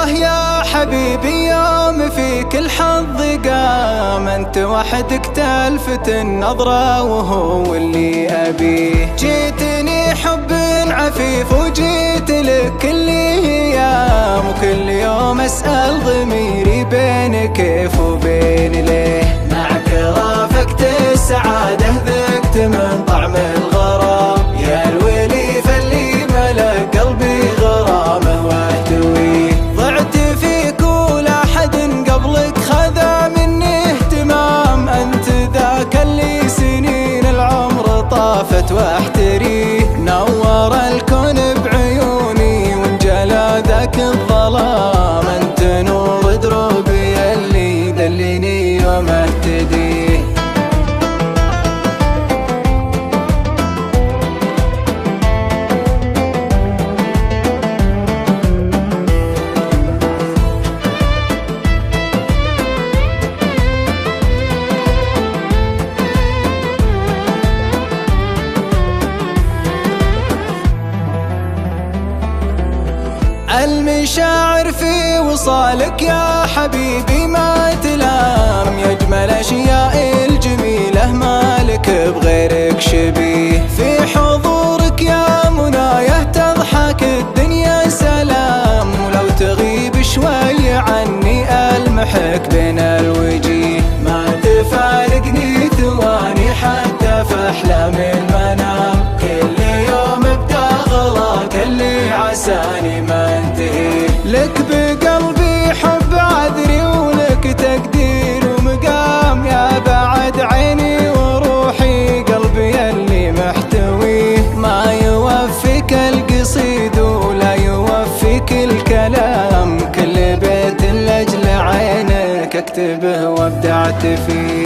يا حبيبي يوم فيك الحظ قام، انت وحدك تلفت النظرة وهو اللي أبيه. جيتني حب عفيف وجيت لك كل ايام، وكل يوم اسأل ضميري بين كيف وبين ليه. معك رافقت السعادة ذقت من طعم الغرام، يا الولي فاللي ملك قلبي غرامه واحتويه. ضعت فيك ولا حد قبلك خذا مني اهتمام، انت ذاك اللي سنين العمر طافت واحتريه. نور الكون بعيوني وانجلى ذاك الظلام، انت نور دروبي اللي دلني يوم اهتديه. المشاعر في وصالك يا حبيبي ما تلام، يا اجمل اشياء الجميله مالك بغيرك شبيه. في حضورك يا منايا تضحك الدنيا سلام، ولو تغيب شوي عني المحك بين الوجيه. ما تفارقني ثواني حتى في احلام المنام، كل يوم بداغلك اللي عساني ما انتهي. لك بقلبي حب عذري ولك تقدير ومقام، يا بعد عيني وروحي قلبي اللي محتويه. ما يوفيك القصيد ولا يوفيك الكلام، كل بيت لاجل عينك اكتبه وابدعت فيه.